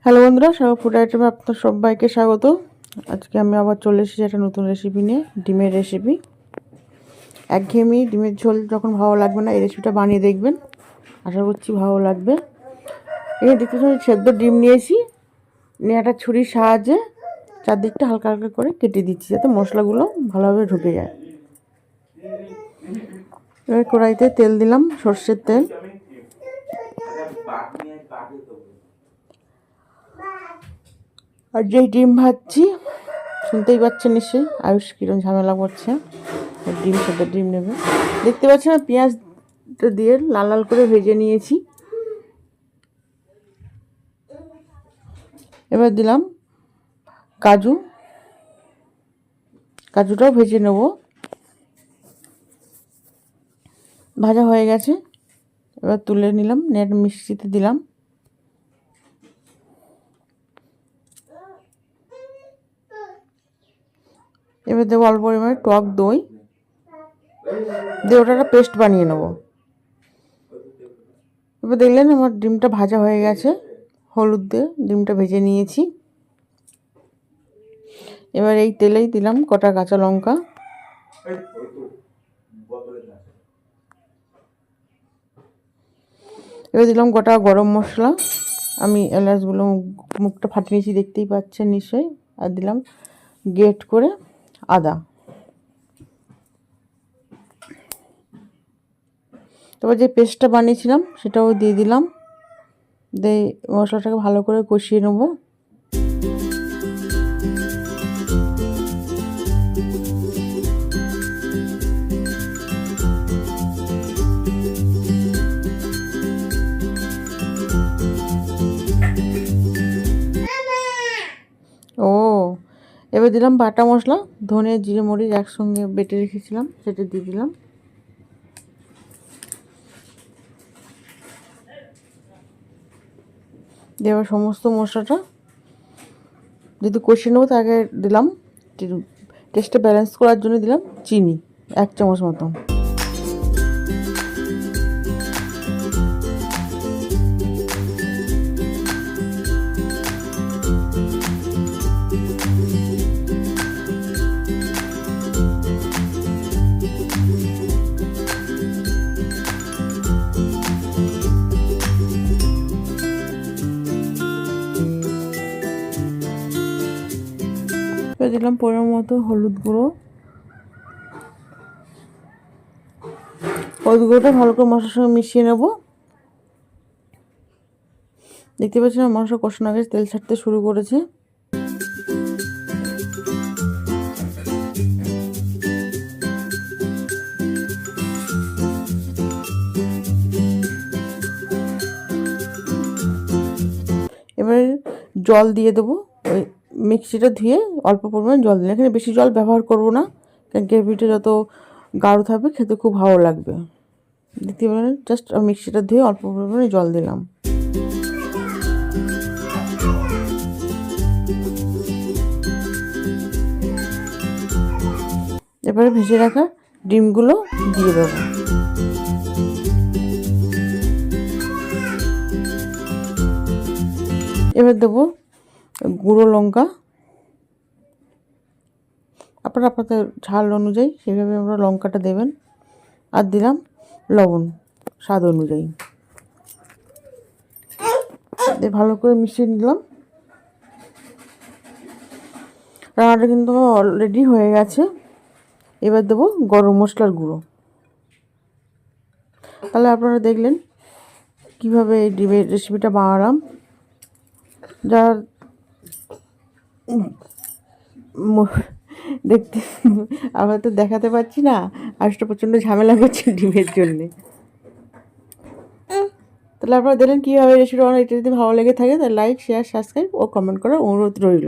Hello বন্ধুরা, সব food আইটেমে আপনার সবাইকে স্বাগত। আজকে আমি আবার চলে এসেছি একটা নতুন রেসিপি নিয়ে, ডিমের রেসিপি। একঘেয়েমি ডিমের ঝোল যখন ভালো লাগবে না, এই রেসিপিটা বানিয়ে দেখবেন, আশা করছি ভালো লাগবে। এই দেখতে সেদ্ধ ডিম নিয়েছি, নিয়ে একটা ছুরির সাহায্যে চারদিকটা হালকা হালকা করে কেটে দিচ্ছি যাতে মশলাগুলো ভালোভাবে ঢুকে যায়। এবার কড়াইতে তেল দিলাম, সর্ষের তেল। আর যেই ডিম ভাজছি, শুনতেই পাচ্ছেন নিশ্চয়ই আয়ুষ কিরম ঝামেলা করছে। ডিম সেদ্ধ ডিম নেবে, দেখতে পাচ্ছেন না, পেঁয়াজটা দিয়ে লাল লাল করে ভেজে নিয়েছি। এবার দিলাম কাজুটাও ভেজে নেব। ভাজা হয়ে গেছে, এবার তুলে নিলাম, নেট মিক্সিতে দিলাম। এবার দেবো অল্প পরিমাণে টক দই দিয়ে ওটা একটা পেস্ট বানিয়ে নেব। এবার দেখলেন আমার ডিমটা ভাজা হয়ে গেছে, হলুদ দিয়ে ডিমটা ভেজে নিয়েছি। এবার এই তেলেই দিলাম কটা কাঁচা লঙ্কা, এবার দিলাম গোটা গরম মশলা, আমি এলাচগুলো মুখটা ফাটিয়ে নিয়েছি, দেখতেই পাচ্ছেন নিশ্চয়ই। আর দিলাম গ্রেট করে আদা। তারপর যে পেস্টটা বানিয়েছিলাম সেটাও দিয়ে দিলাম, দিয়ে মশলাটাকে ভালো করে কষিয়ে নেব। এবার দিলাম বাটা মশলা, ধনে জিরে মরিচ একসঙ্গে বেটে রেখেছিলাম, সেটা দিয়ে দিলাম। দিয়ে এবার সমস্ত মশলাটা যদি কষিয়ে নেবো, তার আগে দিলাম টেস্টটা ব্যালেন্স করার জন্য দিলাম চিনি 1 চামচ মতন। দিলাম পরিমাণ মতো হলুদ গুঁড়োটা ভালো করে মশলার সঙ্গে মিশিয়ে নেব। দেখতে পাচ্ছেন মশলা কষানো গেছে, তেল ছাড়তে শুরু করেছে। এবার জল দিয়ে দেবো, ওই মিক্সিটা ধুয়ে অল্প পরিমাণ জল দিলাম। এখানে বেশি জল ব্যবহার করব না, কারণ গ্রেভিটা যত গাঢ় থাকবে খেতে খুব ভালো লাগবে। দেখতে পারেন জাস্ট মিক্সিটা ধুয়ে অল্প পরিমাণে জল দিলাম। এবারে ভেজে রাখা ডিমগুলো দিয়ে দেবো। এবার দেবো গুঁড়ো লঙ্কা, আপনাদের ঝাল অনুযায়ী সেভাবে আমরা লঙ্কাটা দেবেন। আর দিলাম লবণ স্বাদ অনুযায়ী, দিয়ে ভালো করে মিশিয়ে নিলাম। রান্নাটা কিন্তু অলরেডি হয়ে গেছে। এবার দেবো গরম মশলার গুঁড়ো। তাহলে আপনারা দেখলেন কীভাবে এই ডিমের রেসিপিটা বানালাম। যারা দেখতে আমরা তো দেখাতে পাচ্ছি না, আজটা প্রচণ্ড ঝামেলা করছে ডিমের জন্যে। তাহলে আপনারা দেখলেন কীভাবে রেসিপিটা বানানো। এটা যদি ভালো লেগে থাকে তাহলে লাইক, শেয়ার, সাবস্ক্রাইব ও কমেন্ট করার অনুরোধ রইল।